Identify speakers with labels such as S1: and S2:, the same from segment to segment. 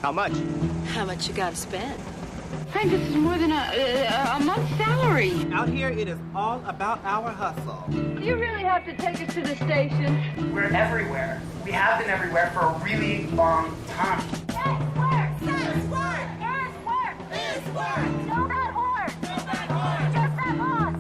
S1: How much?
S2: How much you gotta spend?
S3: Frank, this is more than a month's salary.
S1: Out here, it is all about our hustle.
S3: You really have to take us to the station.
S4: We're everywhere. We have been everywhere for a really long time.
S5: Yes, work! Yes, work! Yes, work! Yes, work! No bad horse! No bad horse! Just that boss!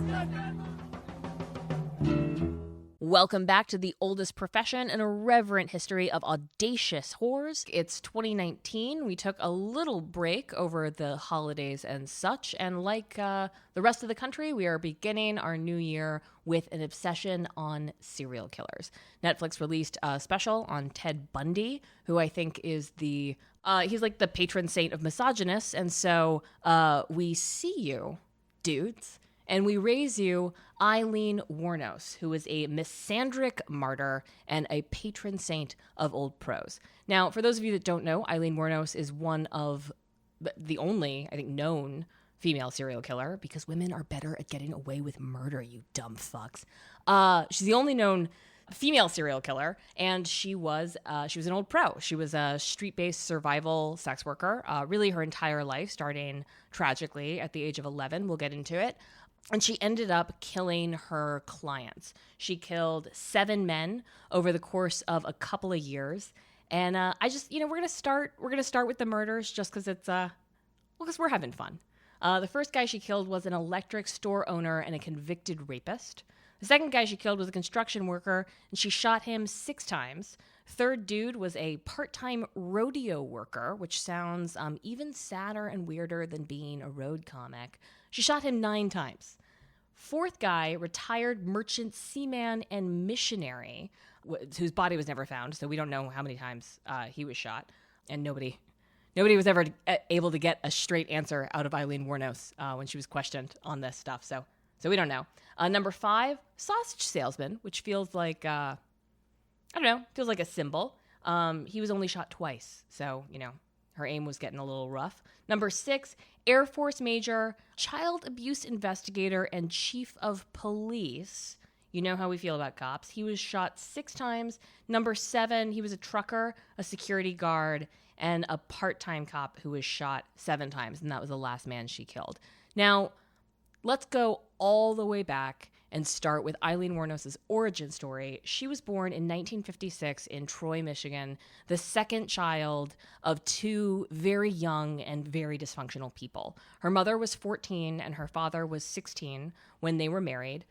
S6: Welcome back to the oldest profession and irreverent history of audacious whores. It's 2019. We took a little break over the holidays and such, and like the rest of the country, we are beginning our new year with an obsession on serial killers. Netflix released a special on Ted Bundy, who I think is he's like the patron saint of misogynists, and so we see you, dudes. And we raise you Aileen Wuornos, who is a misandric martyr and a patron saint of old pros. Now, for those of you that don't know, Aileen Wuornos is one of the only, I think, known female serial killer, because women are better at getting away with murder, you dumb fucks. She's the only known female serial killer, and she was an old pro. She was a street-based survival sex worker, really her entire life, starting tragically at the age of 11. We'll get into it. And she ended up killing her clients. She killed 7 men over the course of a couple of years. And I just, we're gonna start with the murders just because because we're having fun. The first guy she killed was an electric store owner and a convicted rapist. The second guy she killed was a construction worker, and she shot him 6 times. Third dude was a part-time rodeo worker, which sounds even sadder and weirder than being a road comic. She shot him 9 times. Fourth guy, retired merchant seaman and missionary, whose body was never found, so we don't know how many times he was shot. And nobody was ever able to get a straight answer out of Aileen Wuornos when she was questioned on this stuff, so we don't know. Number 5, sausage salesman, which feels like, feels like a symbol. He was only shot twice, so, her aim was getting a little rough. Number 6, Air Force Major, child abuse investigator, and chief of police. You know how we feel about cops. He was shot 6 times. Number 7, he was a trucker, a security guard, and a part-time cop who was shot 7 times, and that was the last man she killed. Now, let's go all the way back and start with Aileen Wuornos' origin story. She was born in 1956 in Troy, Michigan, the second child of 2 very young and very dysfunctional people. Her mother was 14 and her father was 16 when they were married.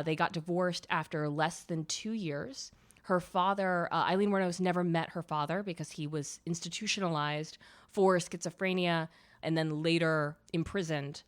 S6: They got divorced after less than 2 years. Her father, Aileen Wuornos, never met her father because he was institutionalized for schizophrenia and then later imprisoned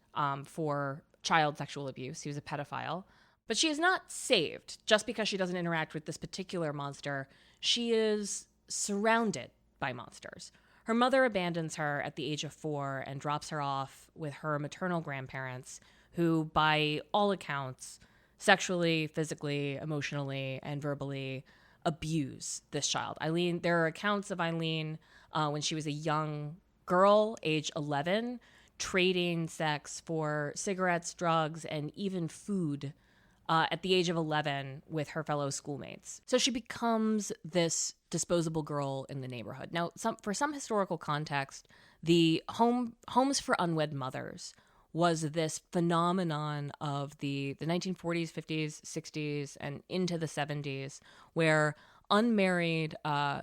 S6: for child sexual abuse. He was a pedophile. But she is not saved just because she doesn't interact with this particular monster. She is surrounded by monsters. Her mother abandons her at the age of 4 and drops her off with her maternal grandparents, who, by all accounts, sexually, physically, emotionally, and verbally abuse this child. There are accounts of Aileen when she was a young girl, age 11, trading sex for cigarettes, drugs, and even food at the age of 11 with her fellow schoolmates. So she becomes this disposable girl in the neighborhood. Now, for some historical context, the homes for unwed mothers was this phenomenon of the 1940s, 50s, 60s, and into the 70s, where unmarried,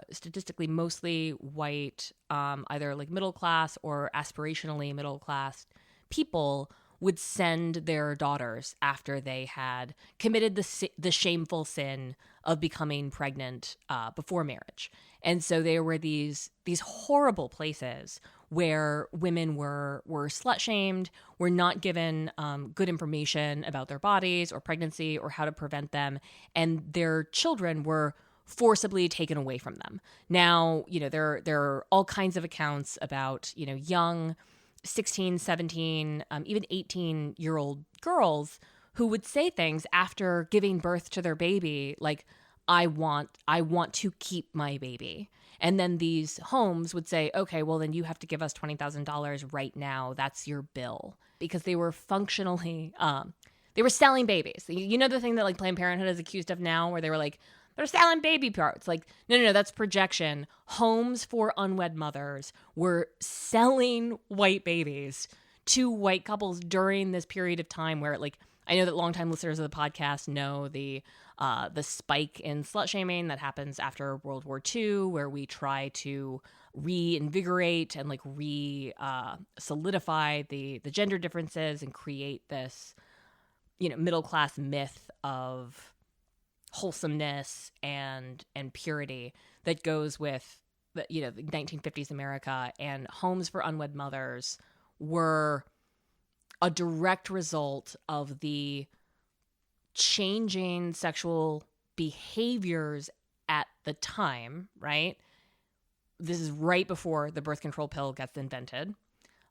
S6: statistically mostly white, either like middle class or aspirationally middle class people would send their daughters after they had committed the shameful sin of becoming pregnant before marriage. And so there were these horrible places where women were slut-shamed, were not given good information about their bodies or pregnancy or how to prevent them, and their children were forcibly taken away from them. Now, there are all kinds of accounts about, young 16, 17, even 18-year-old girls who would say things after giving birth to their baby, like, I want to keep my baby. And then these homes would say, okay, well, then you have to give us $20,000 right now. That's your bill. Because they were functionally, they were selling babies. You know the thing that like Planned Parenthood is accused of now, where they were like they're selling baby parts. Like, no, that's projection. Homes for unwed mothers were selling white babies to white couples during this period of time where, like, I know that longtime listeners of the podcast know the spike in slut shaming that happens after World War II, where we try to reinvigorate and like solidify the gender differences and create this, middle class myth of wholesomeness and purity that goes with the 1950s America. And homes for unwed mothers were a direct result of the changing sexual behaviors at the time, right? This is right before the birth control pill gets invented.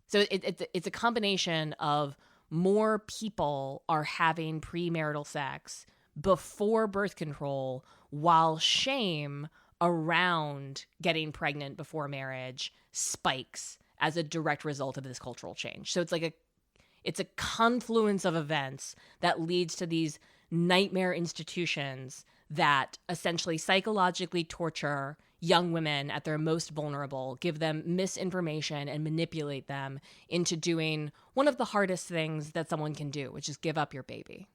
S6: So it's a combination of more people are having premarital sex before birth control, while shame around getting pregnant before marriage spikes as a direct result of this cultural change. So it's a confluence of events that leads to these nightmare institutions that essentially psychologically torture young women at their most vulnerable, give them misinformation, and manipulate them into doing one of the hardest things that someone can do, which is give up your baby.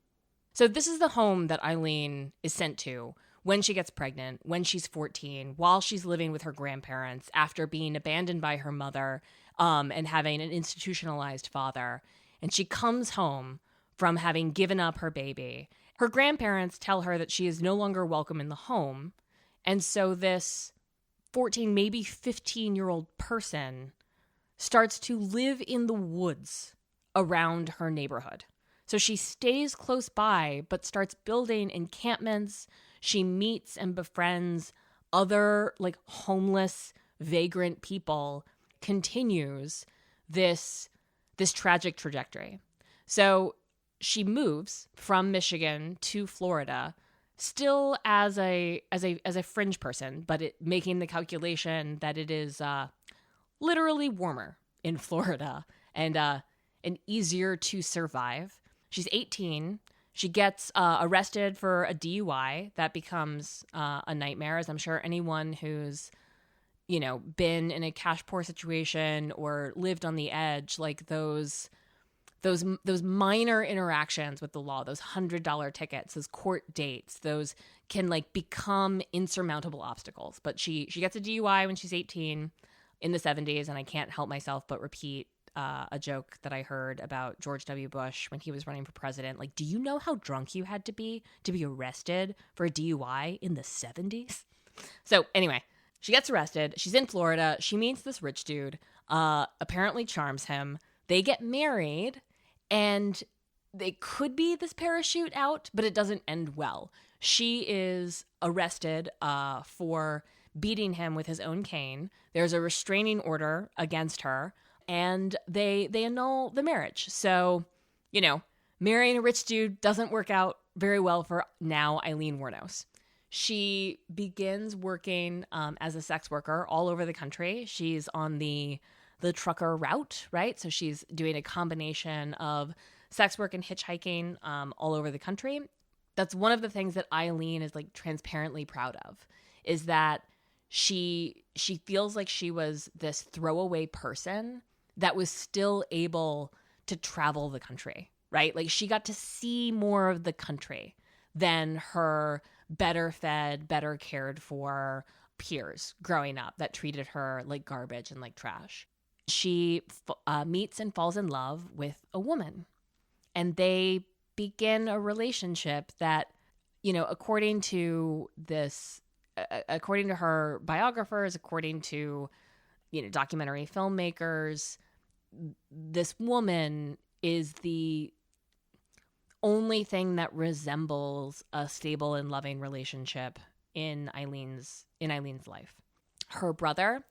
S6: So this is the home that Aileen is sent to when she gets pregnant, when she's 14, while she's living with her grandparents after being abandoned by her mother and having an institutionalized father. And she comes home from having given up her baby. Her grandparents tell her that she is no longer welcome in the home. And so this 14, maybe 15-year-old person starts to live in the woods around her neighborhood. So she stays close by, but starts building encampments. She meets and befriends other like homeless, vagrant people, continues this tragic trajectory. So she moves from Michigan to Florida, still as a fringe person, but making the calculation that it is literally warmer in Florida and easier to survive. She's 18. She gets arrested for a DUI. That becomes a nightmare, as I'm sure anyone who's been in a cash poor situation or lived on the edge, like those minor interactions with the law, those $100 tickets, those court dates, those can like become insurmountable obstacles. But she gets a DUI when she's 18 in the 70s, and I can't help myself but repeat a joke that I heard about George W. Bush when he was running for president. Like, do you know how drunk you had to be arrested for a DUI in the 70s? So anyway, she gets arrested. She's in Florida. She meets this rich dude, apparently charms him. They get married, and they could be this parachute out, but it doesn't end well. She is arrested for beating him with his own cane. There's a restraining order against her, and they annul the marriage. So, marrying a rich dude doesn't work out very well for now Aileen Wuornos. She begins working as a sex worker all over the country. She's on the trucker route, right? So she's doing a combination of sex work and hitchhiking all over the country. That's one of the things that Aileen is like transparently proud of, is that she feels like she was this throwaway person that was still able to travel the country, right? Like she got to see more of the country than her better fed, better cared for peers growing up that treated her like garbage and like trash. She meets and falls in love with a woman, and they begin a relationship that, according to her biographers, according to, documentary filmmakers, this woman is the only thing that resembles a stable and loving relationship in Aileen's life. Her brother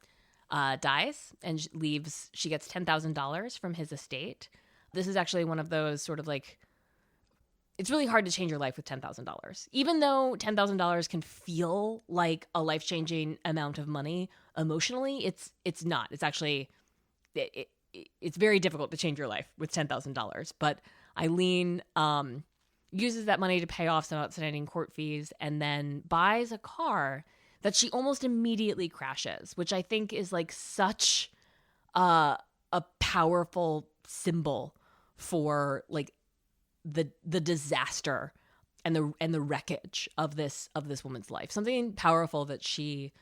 S6: dies and leaves. She gets $10,000 from his estate. This is actually one of those sort of like, it's really hard to change your life with $10,000. Even though $10,000 can feel like a life-changing amount of money emotionally, it's not. It's actually, it's very difficult to change your life with $10,000. But Aileen uses that money to pay off some outstanding court fees, and then buys a car that she almost immediately crashes, which I think is like such a powerful symbol for like the disaster and the wreckage of this woman's life. Something powerful that she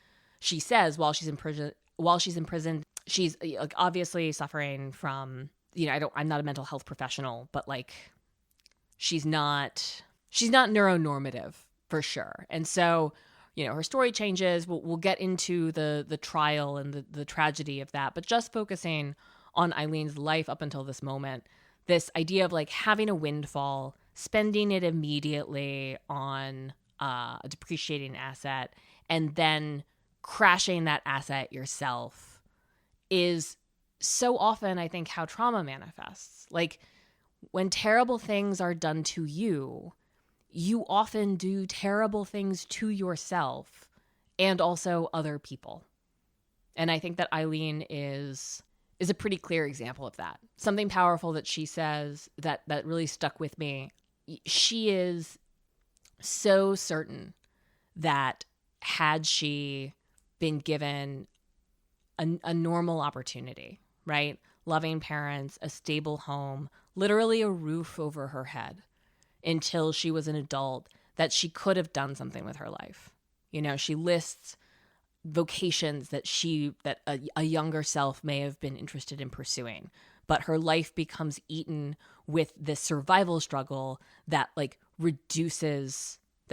S6: says while she's in prison. She's like obviously suffering from, I'm not a mental health professional, but like she's not neuronormative for sure. And so, her story changes. We'll get into the trial and the tragedy of that, but just focusing on Aileen's life up until this moment, this idea of like having a windfall, spending it immediately on a depreciating asset, and then crashing that asset yourself is so often, I think, how trauma manifests. Like when terrible things are done to you, you often do terrible things to yourself and also other people. And I think that Aileen is a pretty clear example of that. Something powerful that she says that really stuck with me. She is so certain that had she been given a normal opportunity, right? Loving parents, a stable home, literally a roof over her head until she was an adult, that she could have done something with her life. She lists vocations that a younger self may have been interested in pursuing, but her life becomes eaten with this survival struggle that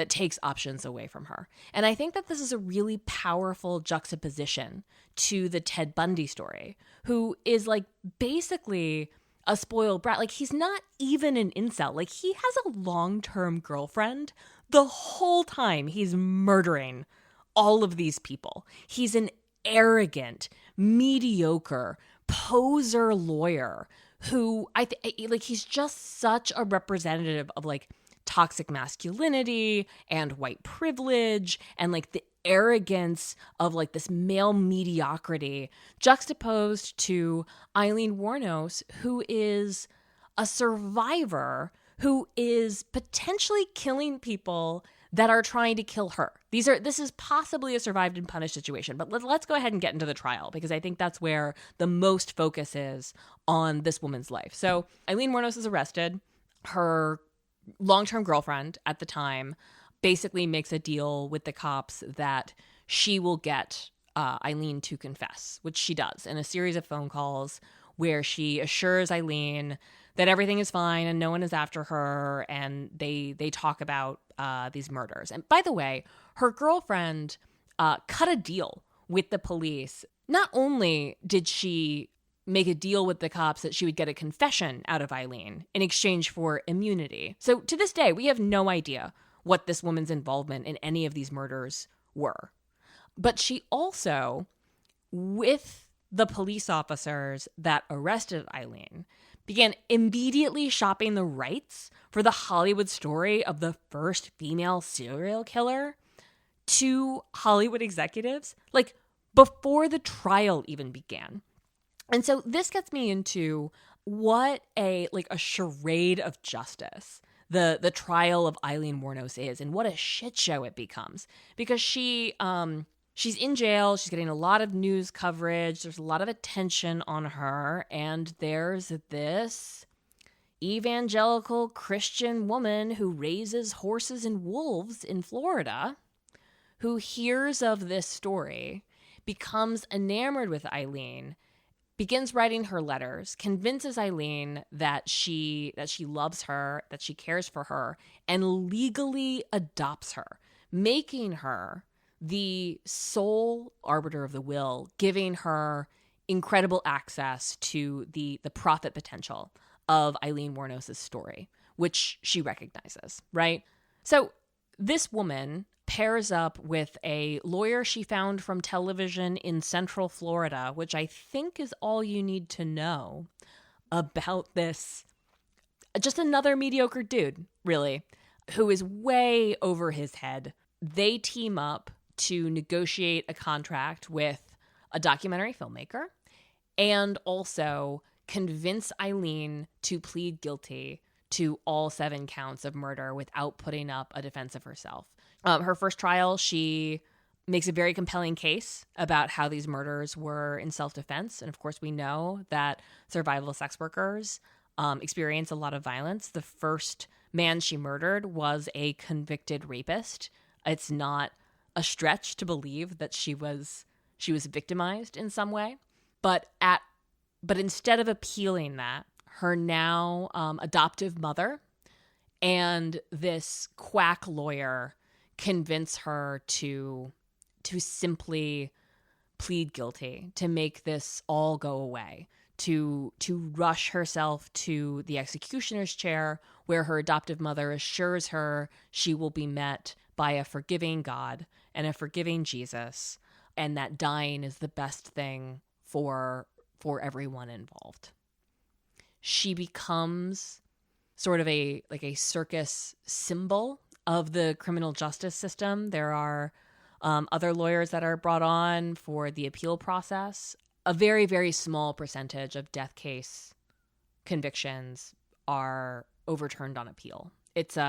S6: takes options away from her. And I think that this is a really powerful juxtaposition to the Ted Bundy story, who is like basically a spoiled brat. Like he's not even an incel. Like he has a long-term girlfriend the whole time he's murdering all of these people. He's an arrogant, mediocre, poser lawyer who he's just such a representative of like toxic masculinity and white privilege and like the arrogance of like this male mediocrity juxtaposed to Aileen Wuornos, who is a survivor who is potentially killing people that are trying to kill her. This is possibly a survived and punished situation, but let's go ahead and get into the trial because I think that's where the most focus is on this woman's life. So Aileen Wuornos is arrested. Her long-term girlfriend at the time basically makes a deal with the cops that she will get Aileen to confess, which she does in a series of phone calls where she assures Aileen that everything is fine and no one is after her, and they talk about these murders. And by the way, her girlfriend cut a deal with the police. Not only did she make a deal with the cops that she would get a confession out of Aileen in exchange for immunity. So to this day, we have no idea what this woman's involvement in any of these murders were. But she also, with the police officers that arrested Aileen, began immediately shopping the rights for the Hollywood story of the first female serial killer to Hollywood executives, like before the trial even began. And so this gets me into what a charade of justice the trial of Aileen Wuornos is, and what a shit show it becomes. Because she's in jail, she's getting a lot of news coverage, there's a lot of attention on her, and there's this evangelical Christian woman who raises horses and wolves in Florida, who hears of this story, becomes enamored with Aileen, begins writing her letters, convinces Aileen that she loves her, that she cares for her, and legally adopts her, making her the sole arbiter of the will, giving her incredible access to the profit potential of Aileen Wuornos' story, which she recognizes, right? So this woman pairs up with a lawyer she found from television in Central Florida, which I think is all you need to know about this. Just another mediocre dude, really, who is way over his head. They team up to negotiate a contract with a documentary filmmaker and also convince Aileen to plead guilty to all 7 counts of murder without putting up a defense of herself. Her first trial, she makes a very compelling case about how these murders were in self-defense. And of course, we know that survival sex workers experience a lot of violence. The first man she murdered was a convicted rapist. It's not a stretch to believe that she was victimized in some way. But instead of appealing that, her now adoptive mother and this quack lawyer convince her to simply plead guilty, to make this all go away, to rush herself to the executioner's chair, where her adoptive mother assures her she will be met by a forgiving God and a forgiving Jesus, and that dying is the best thing for everyone involved. She becomes sort of a circus symbol of the criminal justice system. There are other lawyers that are brought on for the appeal process. A very, very small percentage of death case convictions are overturned on appeal. It's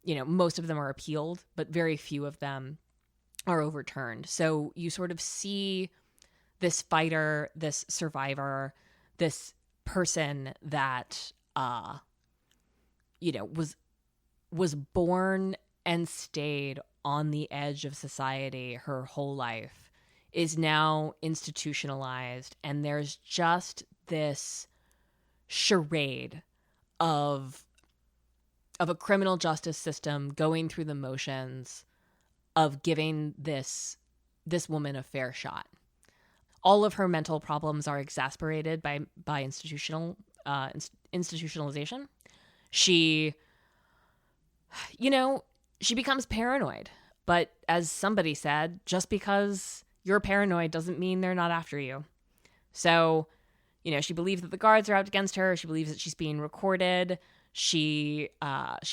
S6: most of them are appealed, but very few of them are overturned. So you sort of see this fighter, this survivor, this person that was born and stayed on the edge of society her whole life, is now institutionalized, and there's just this charade of a criminal justice system going through the motions of giving this woman a fair shot. All of her mental problems are exasperated by institutionalization. She becomes paranoid. But as somebody said, just because you're paranoid doesn't mean they're not after you. So, she believes that the guards are out against her. She believes that she's being recorded. She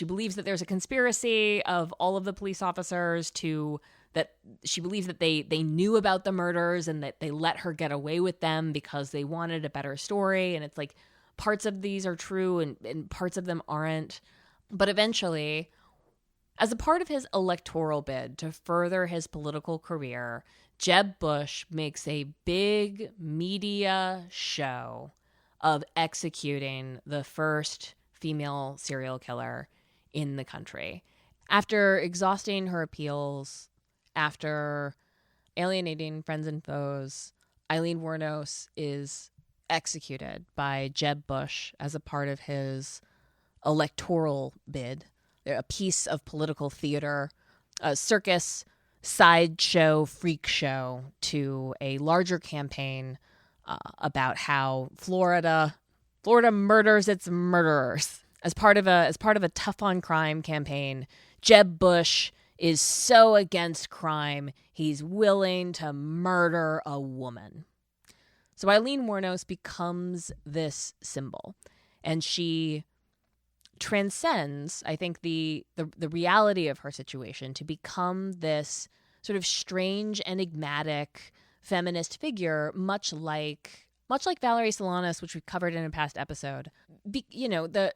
S6: believes that there's a conspiracy of all of the police officers that she believes that they knew about the murders and that they let her get away with them because they wanted a better story. And it's like parts of these are true and parts of them aren't. But eventually, as a part of his electoral bid to further his political career, Jeb Bush makes a big media show of executing the first female serial killer in the country. After exhausting her appeals, after alienating friends and foes, Aileen Wuornos is executed by Jeb Bush as a part of his electoral bid. They're a piece of political theater, a circus, sideshow, freak show to a larger campaign about how Florida murders its murderers. As part of a tough on crime campaign, Jeb Bush is so against crime, he's willing to murder a woman. So Aileen Wuornos becomes this symbol, and she transcends, I think, the reality of her situation to become this sort of strange, enigmatic feminist figure, much like Valerie Solanas, which we covered in a past episode.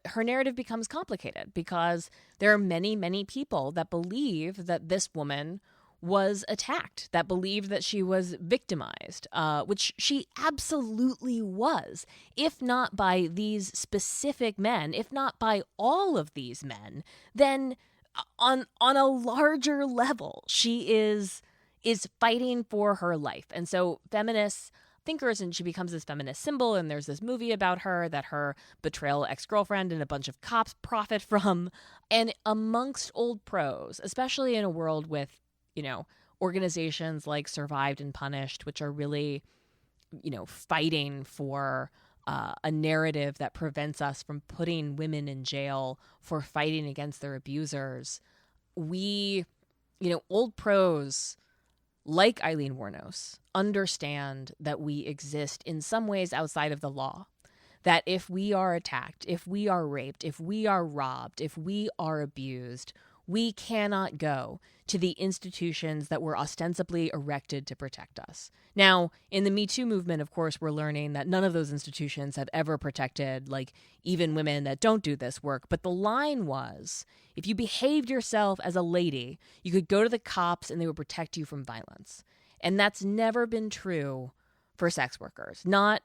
S6: Her narrative becomes complicated because there are many, many people that believe that this woman was attacked, that believed that she was victimized, which she absolutely was, if not by these specific men, if not by all of these men, then on a larger level, she is fighting for her life. And so feminists thinkers, and she becomes this feminist symbol, and there's this movie about her that her betrayal ex-girlfriend and a bunch of cops profit from. And amongst old pros, especially in a world with, organizations like Survived and Punished, which are really, fighting for a narrative that prevents us from putting women in jail for fighting against their abusers, old pros like Aileen Wuornos understand that we exist in some ways outside of the law. That if we are attacked, if we are raped, if we are robbed, if we are abused, We cannot go to the institutions that were ostensibly erected to protect us. Now, in the Me Too movement, of course, we're learning that none of those institutions have ever protected, like, even women that don't do this work. But the line was, if you behaved yourself as a lady, you could go to the cops and they would protect you from violence. And that's never been true for sex workers, not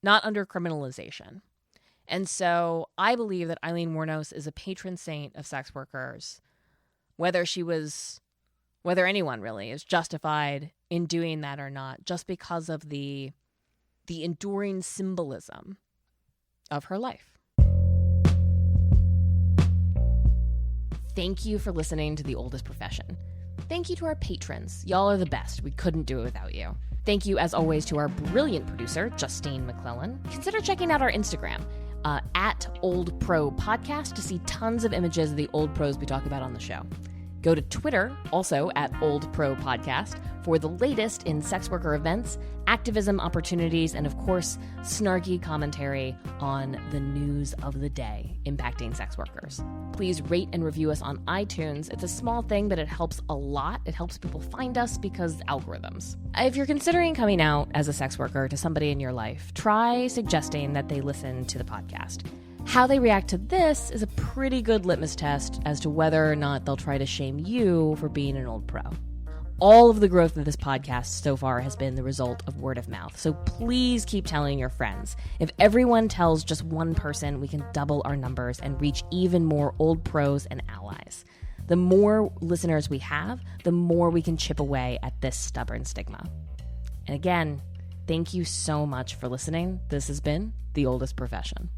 S6: under criminalization. And so I believe that Aileen Wuornos is a patron saint of sex workers, whether anyone really is justified in doing that or not, just because of the enduring symbolism of her life. Thank you for listening to The Oldest Profession. Thank you to our patrons. Y'all are the best. We couldn't do it without you. Thank you, as always, to our brilliant producer, Justine McClellan. Consider checking out our Instagram, at Old Pro Podcast, to see tons of images of the old pros we talk about on the show. Go to Twitter, also at Old Pro Podcast, for the latest in sex worker events, activism opportunities, and of course, snarky commentary on the news of the day impacting sex workers. Please rate and review us on iTunes. It's a small thing, but it helps a lot. It helps people find us because algorithms. If you're considering coming out as a sex worker to somebody in your life, try suggesting that they listen to the podcast. How they react to this is a pretty good litmus test as to whether or not they'll try to shame you for being an old pro. All of the growth of this podcast so far has been the result of word of mouth, so please keep telling your friends. If everyone tells just one person, we can double our numbers and reach even more old pros and allies. The more listeners we have, the more we can chip away at this stubborn stigma. And again, thank you so much for listening. This has been The Oldest Profession.